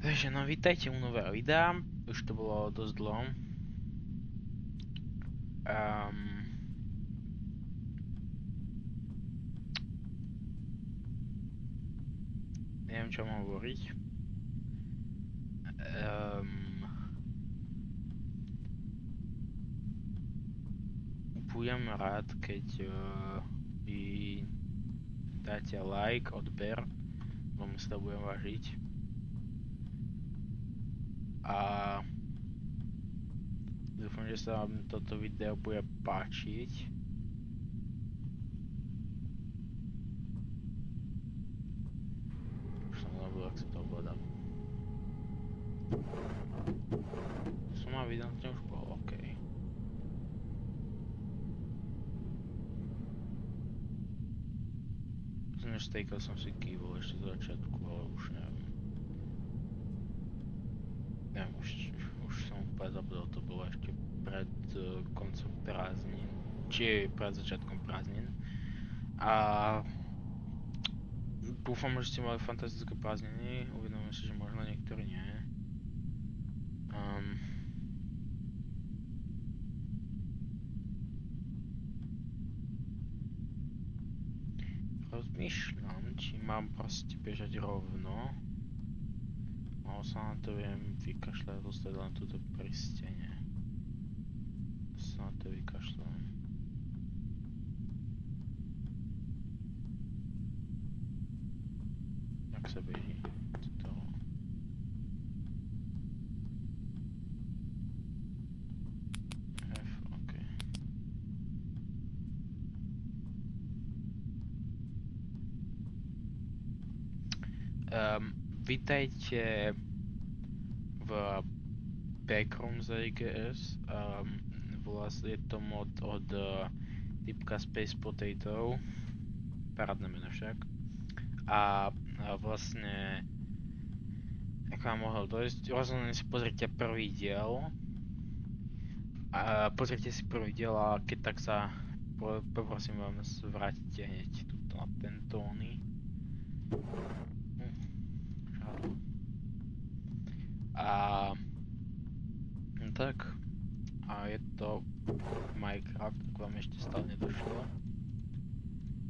Takže no vítajte u nového videa, už to bolo dosť dlho. Neviem čo mám hovoriť. Budem rád, keď vy dáte like, odber, veľmi si to budem vážiť. A dúfam, že sa vám toto video bude páčiť. Už som zabudol, ak sa to ovládam. Som mal evidentne už bol, okej. Stejkal som si kývol ešte do začiatku, ale už neviem. Neviem, už som úplne zabudol, to bolo ešte pred koncom prázdnin, či pred začiatkom prázdnin. A dúfam, že ste mali fantastické prázdniny, uvedomujem si, že možno niektorí nie. Rozmýšľam, či mám proste bežať rovno. No sa na to viem vykašľať, dostať len túto pri stene. Sa na to vykašľam. Jak sa beží? Co to? F, ok. Vítajte v Backrooms AGS. Vlastne je to mod od typka Space Potato. Parádne meno však. A vlastne ako vám mohol dojsť, rozhodne si pozrite prvý diel. Pozrite si prvý diel a keď tak sa poprosím vám vrátite hneď tuto na ten tóny. A no tak, a je to Minecraft, ak vám ešte stále nedošlo,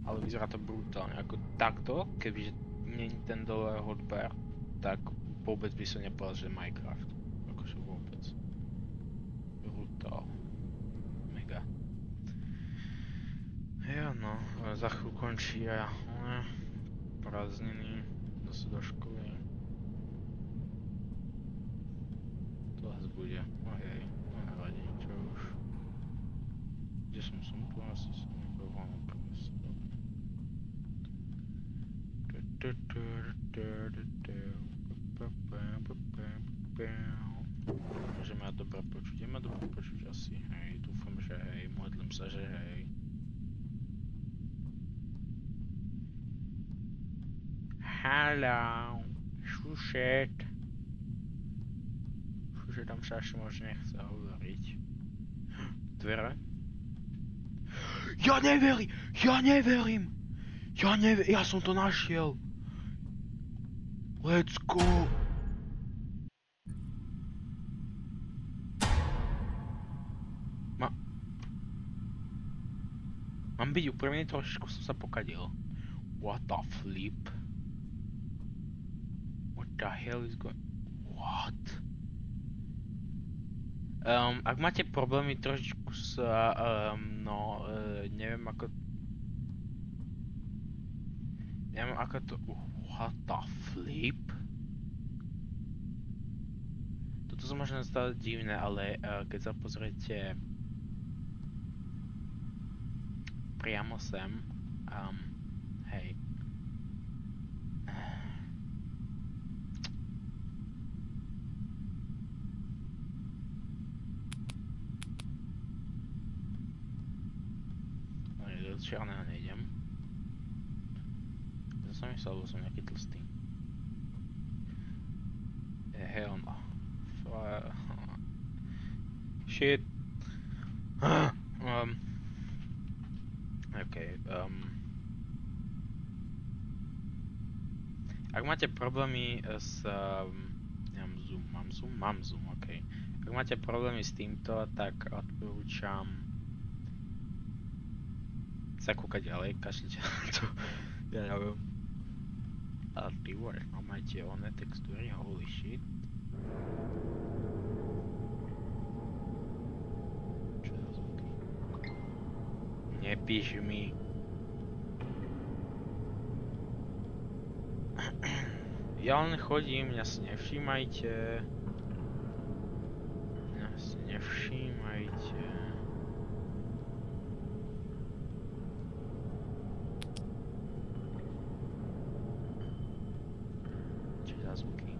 ale vyzerá to brutálne, ako takto, kebyže Nintendo je hardware, tak vôbec by som nepovedal, že Minecraft, akože vôbec, brutál, mega. Ja no, za chvíľu končí a prázdniny, zase do školy. To vás bude, ojej, no nevadí, čo už. Kde som tu, asi som nebol na prvenstvo. Že ma dobre počuť, je ma dobre počuť asi, hej, dúfam, že hej, modlím sa, že hej. Haló, šušet. Že tam sa až možno nechce hovoriť. Dvere? Ja neverím! Ja neverím! Ja som to našiel! Let's go! Mám byť úprimný, trošičku som sa pokadil. What the flip? What the hell is going... What? Ak máte problémy trošičku s, neviem ako to, what the flip? Toto sa možno zdá divné, ale keď sa pozriete priamo sem, hej. Do čierneho nejdem. Zase mi sa, lebo som nejaký tlstý. Hell no. Shit. Okay. Ak máte problémy s Mám zoom, ok. Ak máte problémy s týmto, tak odporúčam sa kúkať ďalej, kašlite na to, ja neviem. A ty vole, máte oné textúry, holy shit. Čo za zvuky? Nepíš mi. Ja len chodím, mňa si nevšímajte. Čo za zvuky?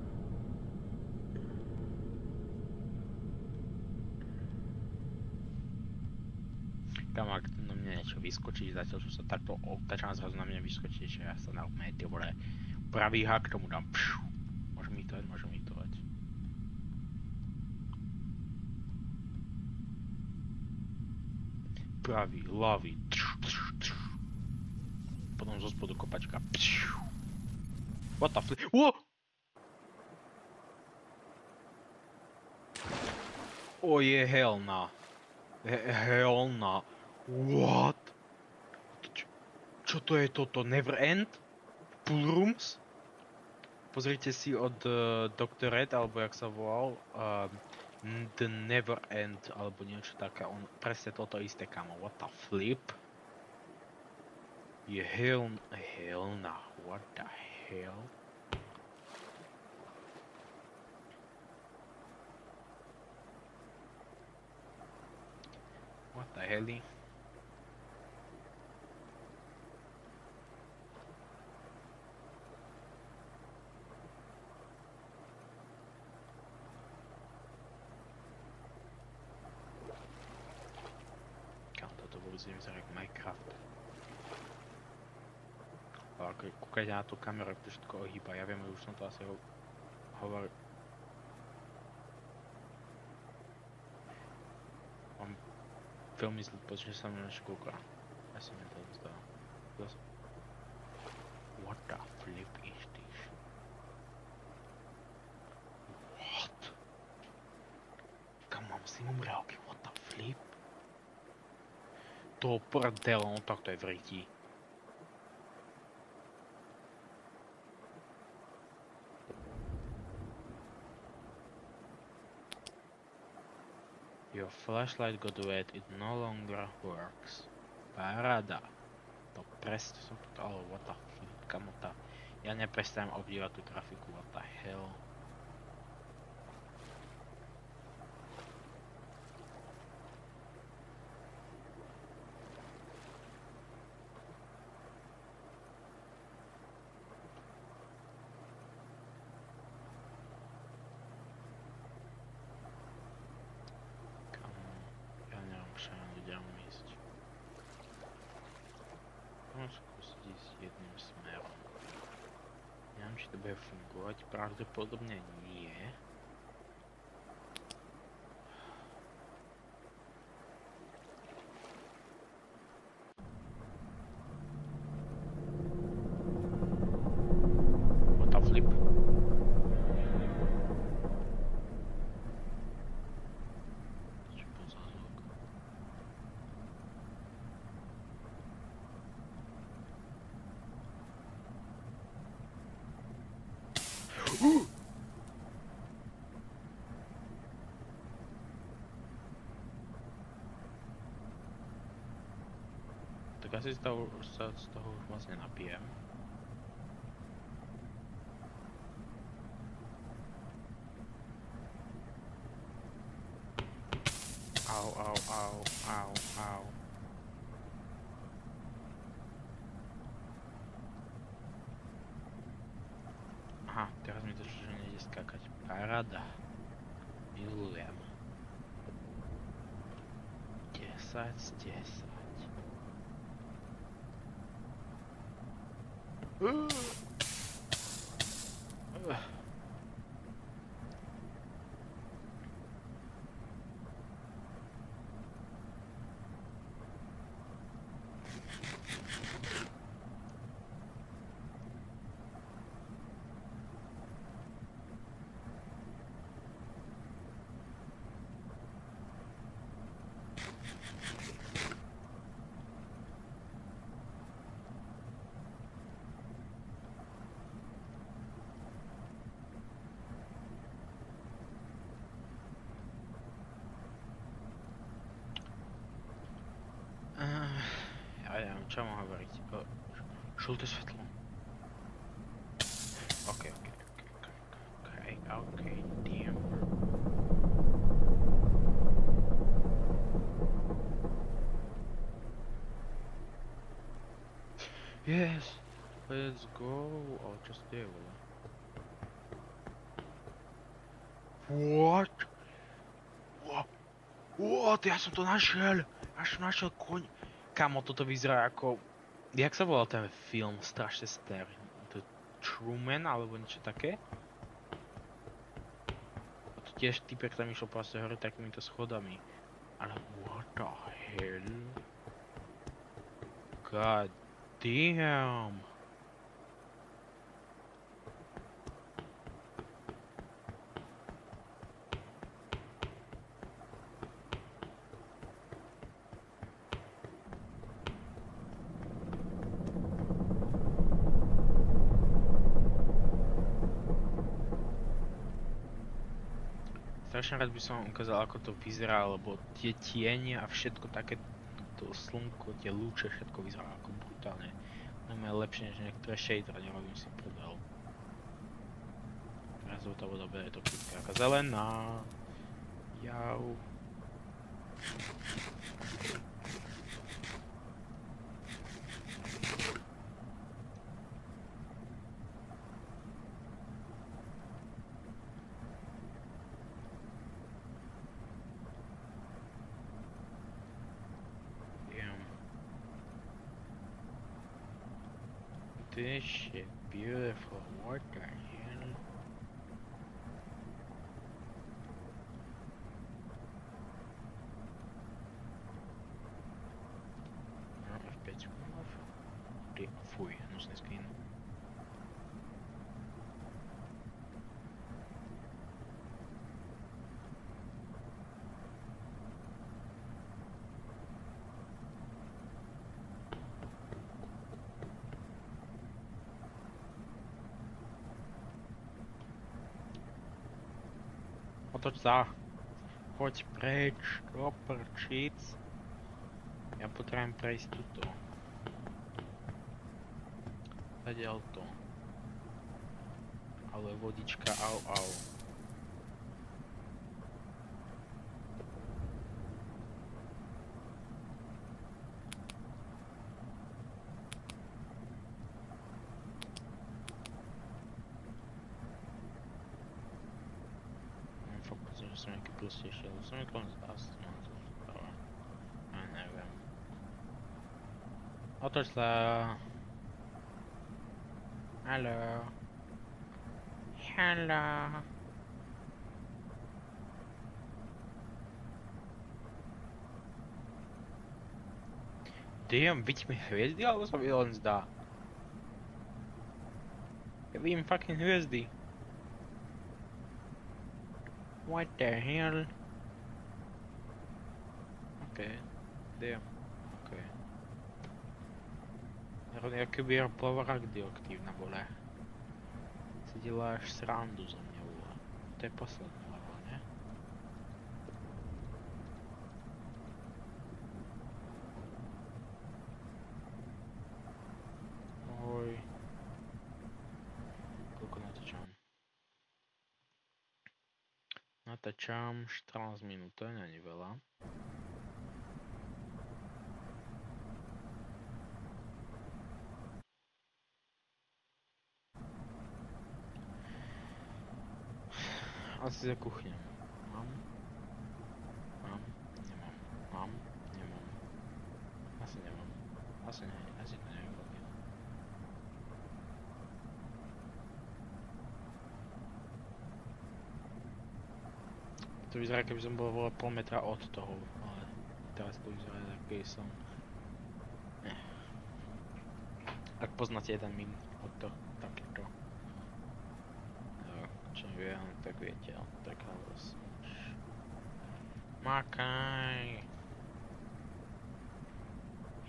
Kam ak na mňa niečo vyskočí, zatiaľ čo sa takto obtačám, zrazu na mňa vyskočí, že ja sa na ty vole pravý hak tomu dám. Môžem hitovať. Pravý, ľavý. Potom zo spodu kopačka. What the flip? Oh je hell no. Hell no. What? Čo to je toto? Never End? Pool Rooms? Pozrite si od Dr. Red, alebo jak sa volal, The Never End, alebo niečo také, on presne toto isté, kamo. What the flip? Je hell no. What the hell? What the hell? Kam toto vôbec nevyzerá jak Minecraft. Ale ako kúkajte na tú kameru, ak to všetko ohýba, ja viem, že už som to asi hovoril. Mám veľmi zlý pocit, že sa mňa niečo kúka. Ja som mi to zdal. What the flip is this? What? Kam mám si umrávky? What the flip? To prdelo, no tak to je v ryti. Your flashlight got wet, it no longer works. Paráda. To presne som ale what the flip, kamo tá. Ja neprestajem obdívať tú grafiku, what the hell. Jedným smerom. Neviem, či to bude fungovať, pravdepodobne nie. What the flip? Čo bol za zvuk? Tak asi sa z toho už moc nenapijem. Au. Aha, teraz mi to že nejde skákať. Paráda. Milujem. 10 z 10. žlté svetlo. OK, damn. Yes, let's go. O, čo sa deje, vole? What? What? Ja som to našiel. Ja som našiel koň. Kamo, toto vyzerá ako... Jak sa volal ten film? Strašne starý. The Truman, alebo niečo také? A to tiež typek tam išiel proste hore takýmito schodami. Ale what the hell? God damn. Strašne rád by som vám ukázal, ako to vyzerá, lebo tie tiene a všetko také, to slnko, tie lúče, všetko vyzerá ako brutálne. No je lepšie než niektoré shader, nerobím si prdel. Teraz tá voda bude to taká zelená. Jau. This shit beautiful. What the hell? No, F5 skúmov. Ty, fuj, hnusný skin. Otoč sa. Choď preč, do prčíc. Ja potrebujem prejsť tuto. Zadiaľ to. Ale vodička, au. Som nejaký prostejší, ale som je konec astma, to stáva. Ja neviem. Otoč sa. Haló. Damn, vidíš mi hviezdy, alebo sa mi len zdá? Ja vidím fucking hviezdy. What the hell? Okay, damn, okay. Jaký by plava radioaktívna bola. Si děláš srandu za mňa, vole. To je posledná lava, ne? Oj. Koľko natáčam? Natáčam 14 minút, to není veľa. Asi za kuchňu. Mám? Nemám. Mám? Nemám. Asi nemám. Asi to neviem. To vyzerá, keby som bol pol metra od toho, ale teraz to vyzerá, aký som. Ak poznáte jeden mím od toho, takéto. Čo neviem, tak viete, taká vlastne. Makaj!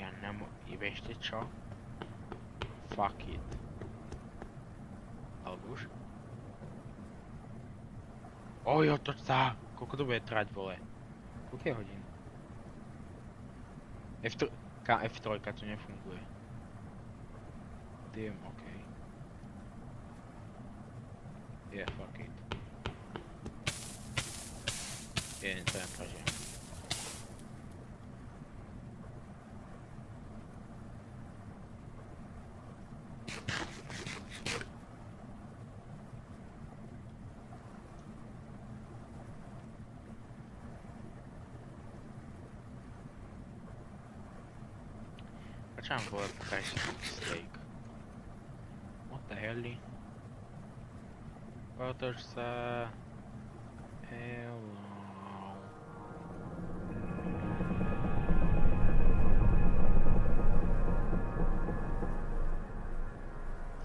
Ja viete čo? Fuck it. Alebo už? Ojo, toč sa! Koľko to bude trať, vole? Koľko je hodín? F3 tu nefunguje. Damn, okay. Yeah, fuck it. Yeah, to ja prežijem. Prečo mám vole krajší steak? What the hell? Otoč sa... Hello.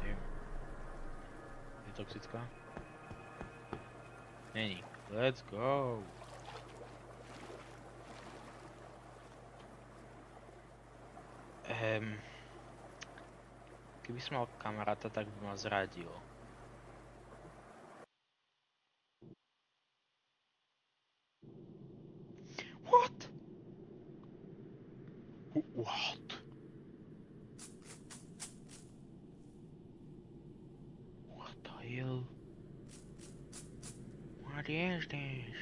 Damn. Je toxická? Není. Let's go! Keby som mal kamaráta, tak by ma zradil. What? What? What the hell? What is this?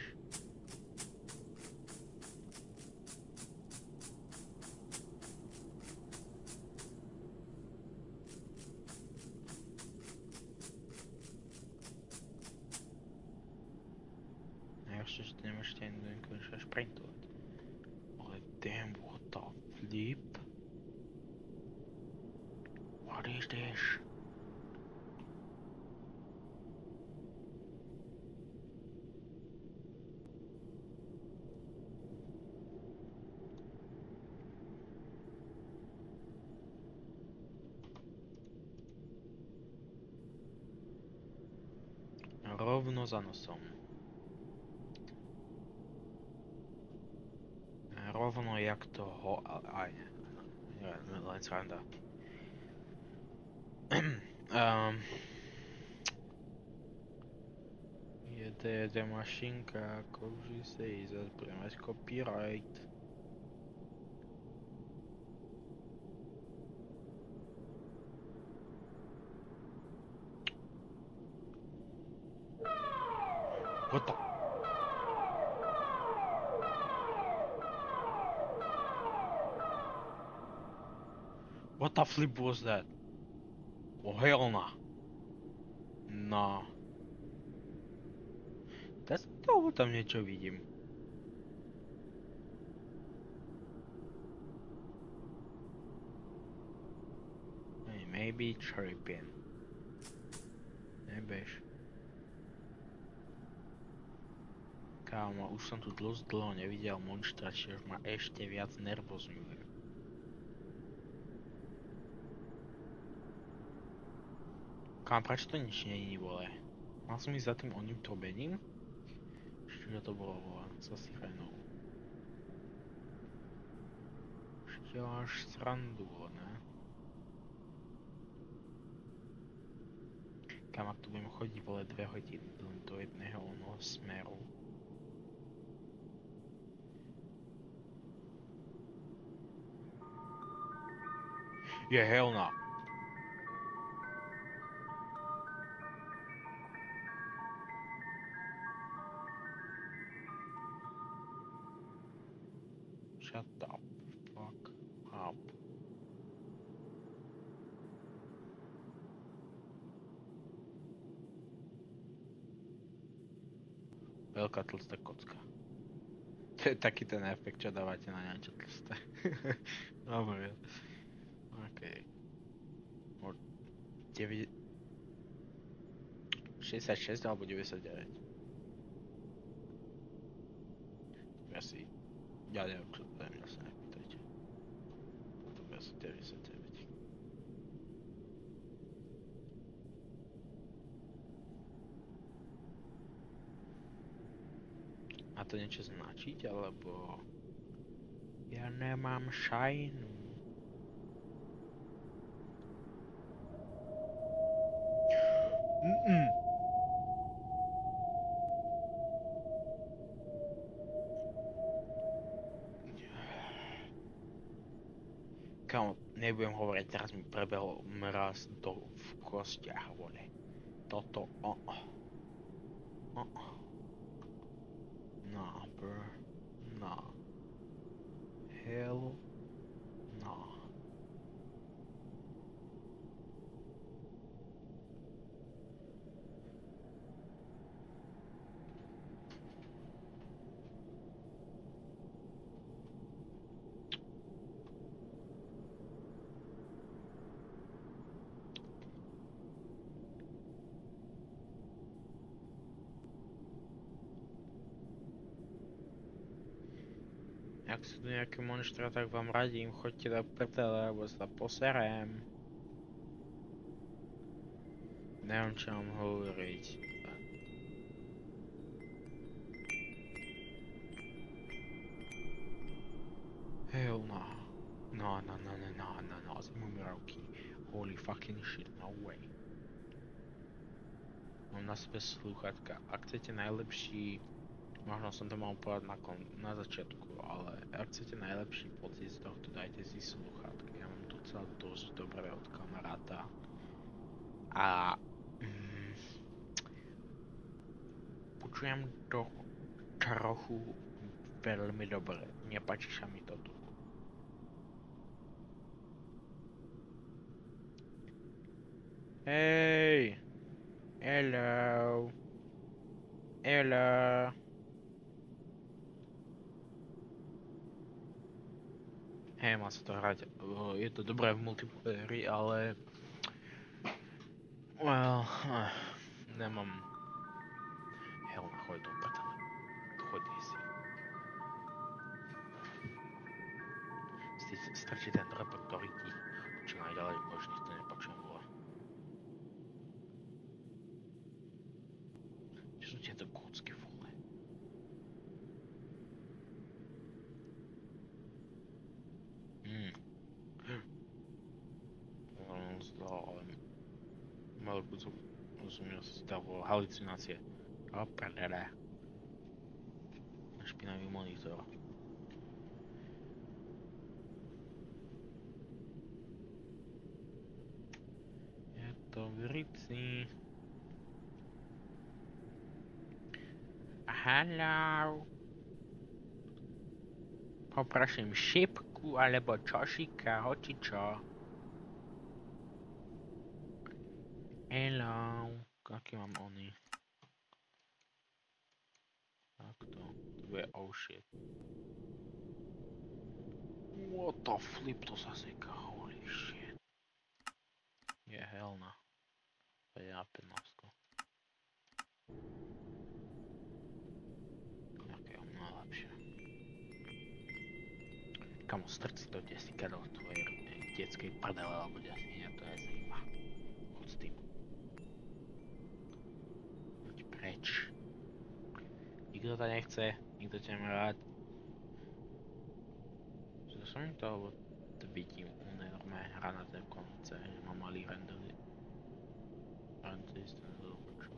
Najhoršie, že to nemôžete ani do nekonečna šprintovať. Ale damn, what the flip? What is this? Rovno za nosom. Rovno jak toho... Aj, len sranda. Jede mašinka, kouži se jí, zase budeme mať copyright. What the... What the flip was that? Oh hell nah. No. To tam niečo vidím. Hey, maybe tripping. Nebež. Kámo, už som tu dosť dlho nevidel monštra, čiže ma ešte viac nervozňuje. Kámo, prečo to nič není, vole? Mal som ísť za tým oným trobením? Čiže to bolo, vole, sa sirenou. Už děláš srandu, ne? Kam ak tu budem chodiť, vole, 2 hodiny do jedného onoho smeru. Je hell no. Shut the fuck up. Veľká tlstá kocka. To je taký ten efekt, čo dávate na niečo tlsté. Dobre. Okej. 66 alebo 99? Asi. Ja neviem, čo to je, mňa sa nepýtajte. To bude asi 99. Má to niečo značiť, alebo... Ja nemám šajnu. Kámo, nebudem hovoriť, teraz mi prebehol mraz v kostiach, vole. Toto, Nah, bro. Nah. Hell, nah. Ak sú tu nejaké monštra, tak vám radím, choďte do prdele, lebo sa poserem. Neviem, čo mám hovoriť. Hell no. No, zimomierovky. Holy fucking shit, no way. Mám na sebe slúchatka. Ak chcete najlepší, možno som to mal povedať na začiatku, ale ak chcete najlepší pocit z tohto, dajte si slúchatka. Ja mám docela dosť dobré od kamaráta. A počujem to trochu veľmi dobre. Nepáči sa mi to tu. Hej! Hello! Hello! Hej, má sa to hrať. Je to dobré v multiplayeri, ale... Well... Nemám... Hell, choď do prdele. Chodí si. Strčí ten report do ryti. Čo najďalej, už nič to nepočujem bolo. Čo sú tieto kúcky, vole? Malo by som si dával halucinácie. O prdele. Špinavý monitor. Je to v rici. Hello. Poprosím šipku alebo čošika, hoči čo. Hello. Aký mám oný? Takto. To bude oh shit. What the flip, to sa seka, holy shit. Je helna. To je A15. Jaké mám najlepšie. Kamo, strč si do desíka do tvojej detskej prdele, alebo desíka, to je zima. Chod s tým. Choď preč. Nikto to nechce, nikto ťa má rád. Čo som mi to, lebo to vidím, on je normálne hra na ten konce, že má malý render. Render ten zlobočil.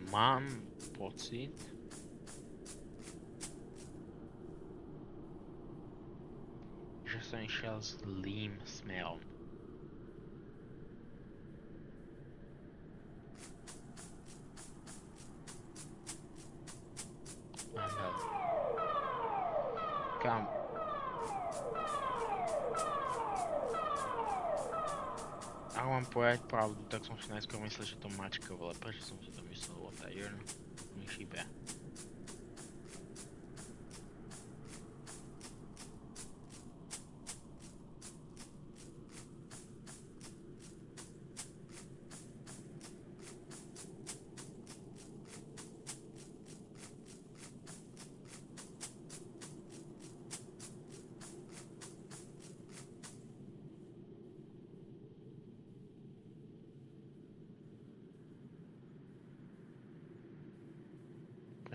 Mám pocit, že som išiel zlým smerom. Kam? Ak mám povedať pravdu, tak som si najskôr myslel, že to mačka, ale prečo som si to myslel, what the year? Mi šíbe.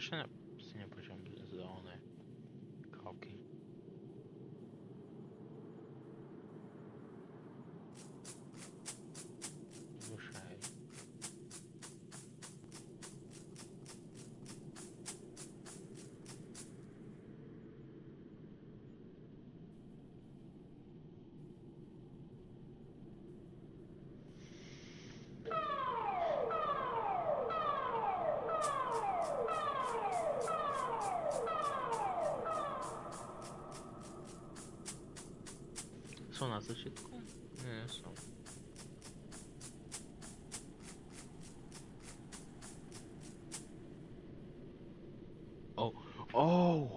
Prečo si nepočujem zelené kroky? Dušaj. Som na začiatku? Nie, som.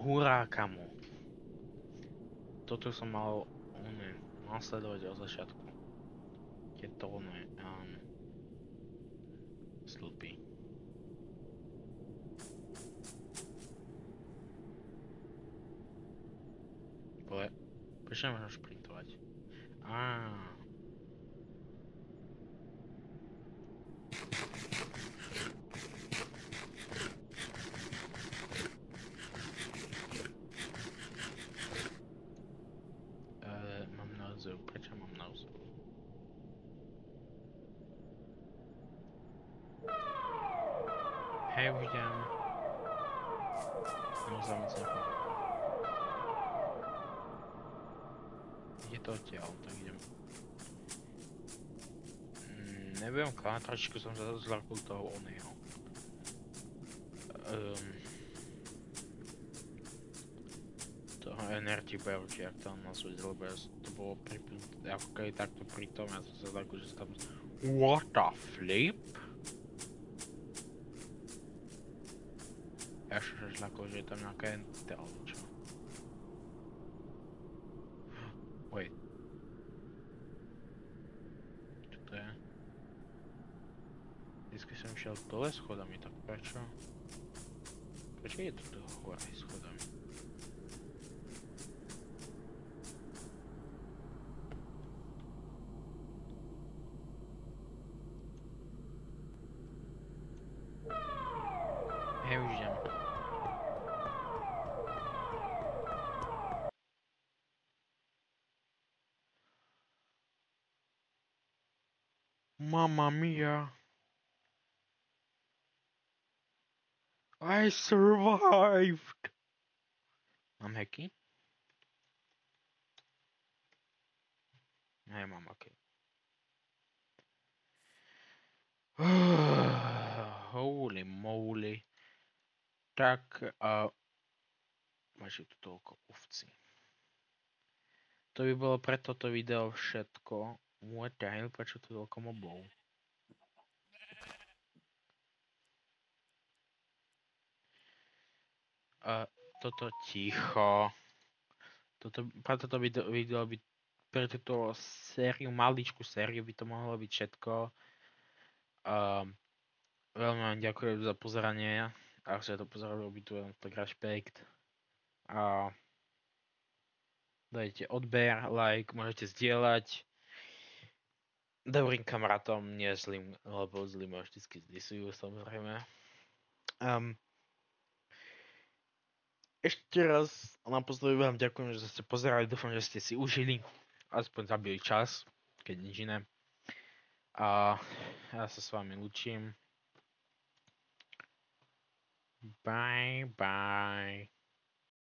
Hurá, kamo. Toto som mal nasledovať od začiatku. Tieto stĺpy. Prečo nemôžem šprintovať? Mám naozaj. Prečo mám naozaj? Hej, už idem. Naozaj moc nechápam. Ide to odtiaľ, tak idem. Neviem, trošičku som zlakol toho oného. Toho energy bar, či jak to nazvať, lebo to bolo pripnuté, ako keď takto pritom, ja som sa zlakol, že tam... What the flip? Ja som sa zlakol, že je tam nejaká enter, alebo čo? Wait. Čo to je? Vždycky som išiel dole schodami, tak prečo? Prečo je to hore schodami? Hej, už idem. Mamma mia! I survived! Mám hacky? Nemám, okej. Holy moly. Tak, máš tu toľko ovcí. To by bolo pre toto video všetko. What the hell, prečo tu toľko mobov? Toto ticho. Pre toto video by pre túto sériu, maličkú sériu by to mohlo byť všetko. Veľmi vám ďakujem za pozeranie. Ak ste to pozerali, obitujem, tak rešpekt. Dajte odber, like, môžete zdieľať. Dobrým kamarátom, nie zlým, lebo zlým ma vždycky zdisujú, samozrejme. Ešte raz naposledy vám ďakujem, že ste pozerali, dúfam, že ste si užili. Aspoň zabili čas, keď nič iné. A ja sa s vami lúčim. Bye, bye.